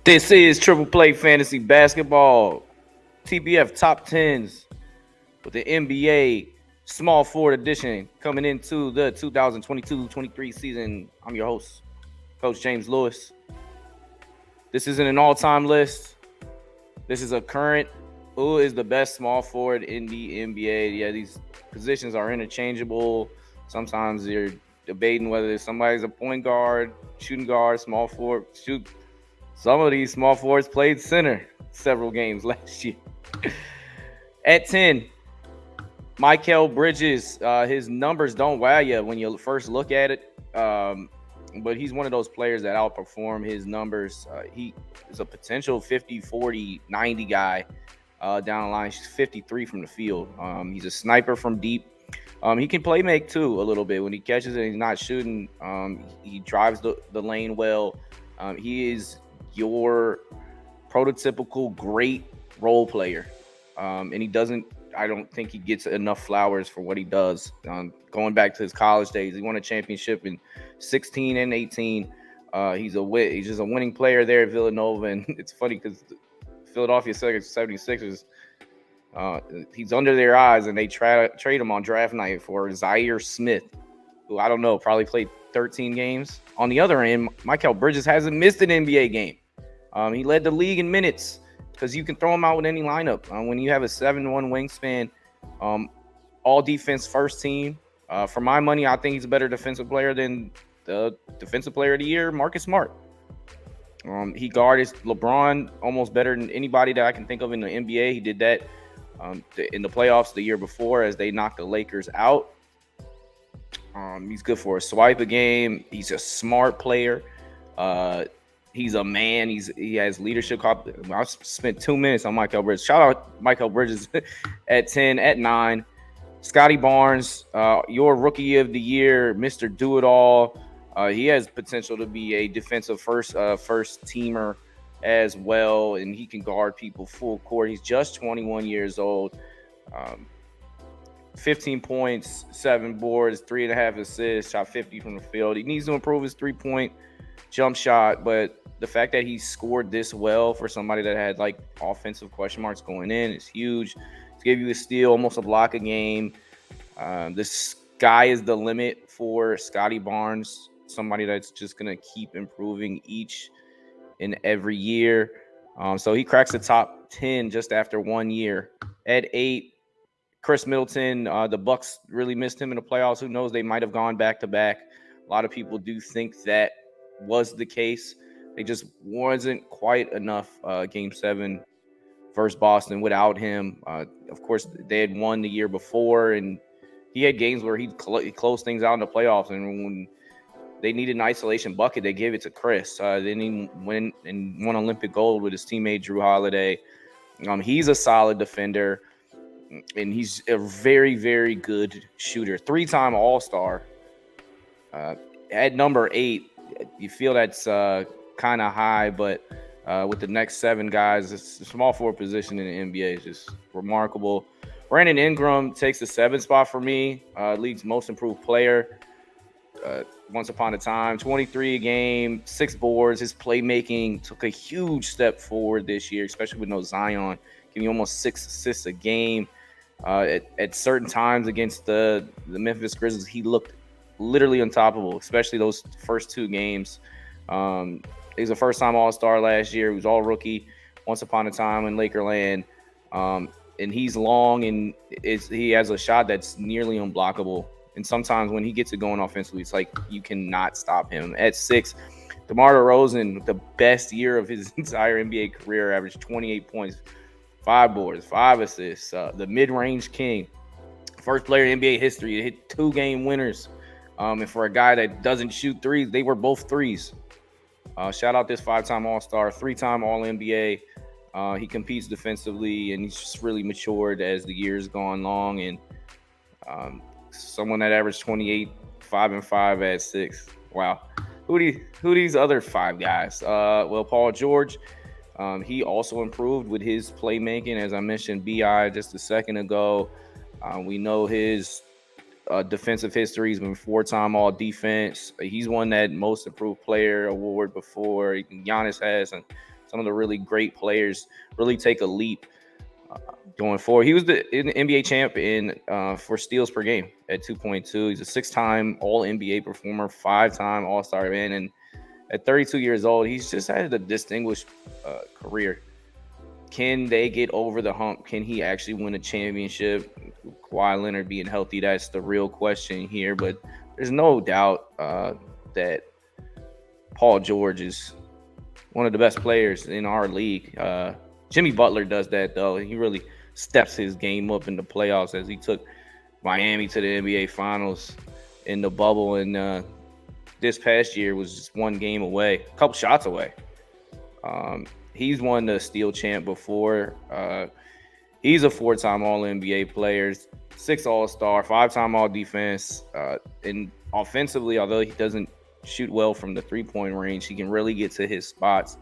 This is Triple Play Fantasy Basketball, TBF Top 10s with the NBA Small Forward Edition coming into the 2022-23 season. I'm your host, Coach James Lewis. This isn't an all-time list. This is a current who is the best small forward in the NBA. Yeah, these positions are interchangeable. Sometimes you're debating whether somebody's a point guard, shooting guard, small forward, shoot. Some of these small forwards played center several games last year. At 10, Mykal Bridges. His numbers don't wow you when you first look at it, but he's one of those players that outperform his numbers. He is a potential 50, 40, 90 guy down the line. He's 53 from the field. He's a sniper from deep. He can play make too a little bit. When he catches it and he's not shooting, he drives the lane well. He is your prototypical great role player. And I don't think he gets enough flowers for what he does. Going back to his college days, he won a championship in 16 and 18. He's just a winning player there at Villanova. And it's funny because Philadelphia 76ers, he's under their eyes, and they trade him on draft night for Zaire Smith, who I don't know, probably played 13 games. On the other end, Mykal Bridges hasn't missed an NBA game. He led the league in minutes because you can throw him out with any lineup. When you have a 7'1" wingspan, all defense first team. For my money, I think he's a better defensive player than the defensive player of the year, Marcus Smart. He guarded LeBron almost better than anybody that I can think of in the NBA. He did that in the playoffs the year before as they knocked the Lakers out. He's good for a swipe a game. He's a smart player. He's a man. He has leadership. I spent 2 minutes on Mykal Bridges. Shout out Mykal Bridges at 10. At 9, Scottie Barnes, your rookie of the year, Mr. Do-It-All. He has potential to be a defensive first teamer as well, and he can guard people full court. He's just 21 years old. 15 points, 7 boards, 3.5 assists, shot 50 from the field. He needs to improve his three-point jump shot, but the fact that he scored this well for somebody that had like offensive question marks going in is huge. To give you a steal, almost a block a game. The sky is the limit for Scottie Barnes, somebody that's just going to keep improving each and every year. So he cracks the top 10 just after 1 year. At 8, Khris Middleton. The Bucks really missed him in the playoffs. Who knows? They might have gone back-to-back. A lot of people do think that was the case. They just wasn't quite enough Game 7 versus Boston without him. Of course, they had won the year before, and he had games where he closed things out in the playoffs. And when they needed an isolation bucket, they gave it to Khris. Then he went and won Olympic gold with his teammate Drew Holiday. He's a solid defender, and he's a very, very good shooter. 3-time All-Star. At number 8, you feel that's kind of high, but with the next 7 guys, it's a small forward position in the NBA is just remarkable. Brandon Ingram takes the 7th spot for me, league's most improved player. Once upon a time, 23 a game, 6 boards. His playmaking took a huge step forward this year, especially with no Zion, giving almost 6 assists a game. At certain times against the Memphis Grizzlies, he looked literally unstoppable, especially those first 2 games. He was a first-time All-Star last year. He was all rookie once upon a time in Lakerland. And he's long, and he has a shot that's nearly unblockable. And sometimes when he gets it going offensively, it's like you cannot stop him. At 6, DeMar DeRozan, the best year of his entire NBA career, averaged 28 points, 5 boards, 5 assists. The mid-range king. First player in NBA history to hit 2-game winners. And for a guy that doesn't shoot threes, they were both threes. Shout out this 5-time All-Star, 3-time All-NBA. He competes defensively, and he's just really matured as the years gone along. And someone that averaged 28, 5 and 5 at 6. Wow. Who these other 5 guys? Well, Paul George. He also improved with his playmaking, as I mentioned, BI just a second ago. We know his defensive history. He's been 4-time all defense. He's won that most improved player award before. Giannis has, and some of the really great players really take a leap going forward. He was the NBA champ for steals per game at 2.2. He's a 6-time All NBA performer, 5-time All Star man, and at 32 years old, he's just had a distinguished career. Can they get over the hump? Can he actually win a championship? Kawhi Leonard being healthy, that's the real question here. But there's no doubt that Paul George is one of the best players in our league. Jimmy Butler does that, though. He really steps his game up in the playoffs as he took Miami to the NBA Finals in the bubble. And this past year was just one game away, a couple shots away. He's won the steal champ before. He's a 4-time All-NBA player, 6 All-Star, 5-time All-Defense. And offensively, although he doesn't shoot well from the three-point range, he can really get to his spots.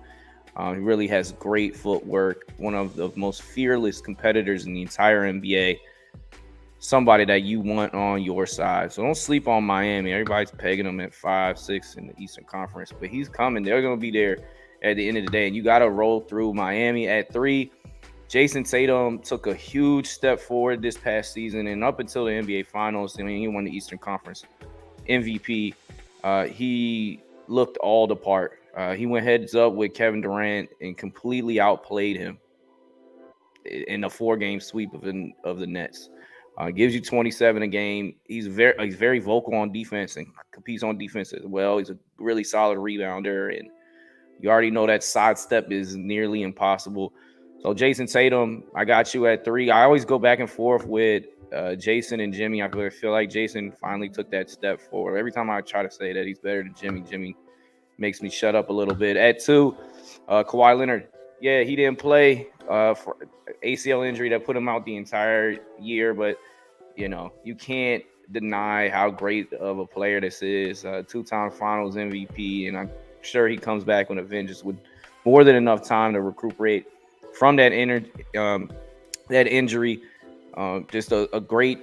He really has great footwork, one of the most fearless competitors in the entire NBA. Somebody that you want on your side. So don't sleep on Miami. Everybody's pegging him at 5, 6 in the Eastern Conference, but he's coming. They're going to be there at the end of the day, and you got to roll through Miami at 3. Jayson Tatum took a huge step forward this past season, and up until the NBA Finals, I mean, he won the Eastern Conference MVP. He looked all the part. He went heads up with Kevin Durant and completely outplayed him in a 4-game sweep of the Nets. Gives you 27 a game. He's very vocal on defense and competes on defense as well. He's a really solid rebounder, and you already know that sidestep is nearly impossible. So Jayson Tatum, I got you at 3. I always go back and forth with Jayson and Jimmy. I feel like Jayson finally took that step forward. Every time I try to say that he's better than Jimmy, Jimmy makes me shut up a little bit. At 2, Kawhi Leonard. Yeah, he didn't play for ACL injury that put him out the entire year, but you can't deny how great of a player this is. 2-time Finals MVP, and I'm sure he comes back with a vengeance with more than enough time to recuperate from that injury. Just a great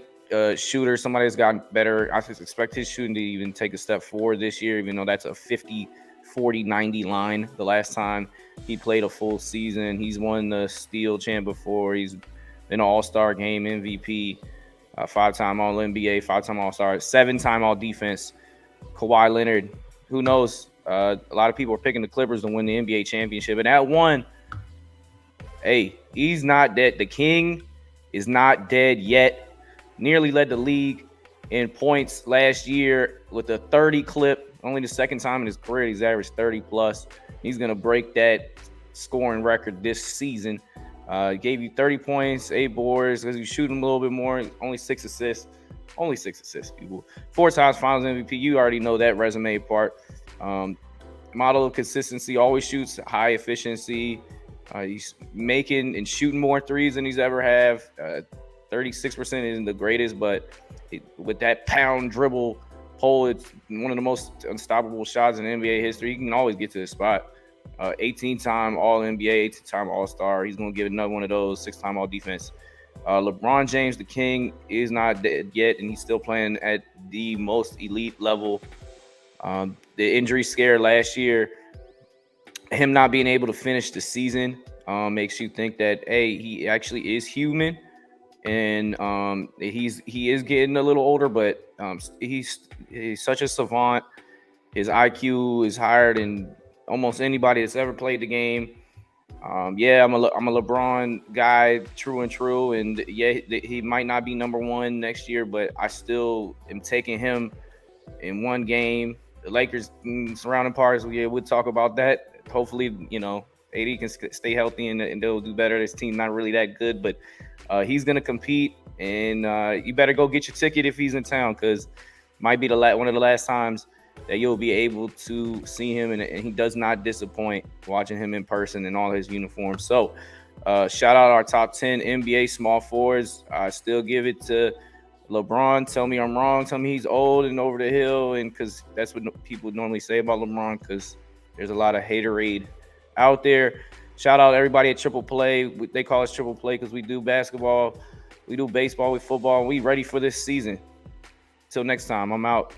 shooter, somebody that's gotten better. I just expect his shooting to even take a step forward this year, even though that's a 50, 40, 90 line the last time he played a full season. He's won the steal champ before. He's been an all-star game MVP, 5-time All-NBA, 5-time All-Star, 7-time All-Defense. Kawhi Leonard, who knows? A lot of people are picking the Clippers to win the NBA championship. And at 1, hey, he's not dead. The King is not dead yet. Nearly led the league in points last year with a 30 clip. Only the second time in his career he's averaged 30+. He's going to break that scoring record this season. Gave you 30 points, 8 boards, because he's shooting a little bit more. Only 6 assists. Only 6 assists, people. 4 times Finals MVP. You already know that resume part. Model of consistency, always shoots high efficiency. He's making and shooting more threes than he's ever have. 36% isn't the greatest, but with that pound dribble pull, it's one of the most unstoppable shots in NBA history. He can always get to the spot. 18-time All-NBA, 18-time All-Star. He's going to get another one of those, 6-time All-Defense. LeBron James, the King, is not dead yet, and he's still playing at the most elite level. The injury scare last year, him not being able to finish the season, makes you think that, hey, he actually is human, and he is getting a little older, but he's such a savant. His IQ is higher than almost anybody that's ever played the game. Yeah, I'm a LeBron guy, true and true, and yeah, he might not be number 1 next year, but I still am taking him in one game. The Lakers surrounding parts, we'll talk about that. Hopefully, AD can stay healthy and they'll do better. This team not really that good, but he's gonna compete, and you better go get your ticket if he's in town, because might be one of the last times that you'll be able to see him, and he does not disappoint watching him in person in all his uniforms. So shout out our top 10 NBA small forwards. I still give it to LeBron. Tell me I'm wrong. Tell me he's old and over the hill, and because that's what people normally say about LeBron, because there's a lot of haterade out there. Shout out everybody at Triple Play. They call us Triple Play because we do basketball, we do baseball, we football, and we ready for this season. Till next time, I'm out.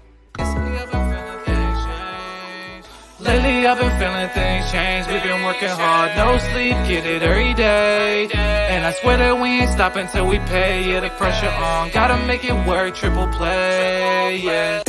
Lately I've been feeling things change. We've been working hard, no sleep, get it every day. And I swear that we ain't stopping till we pay. Yeah, the pressure on, gotta make it work, triple play, yeah.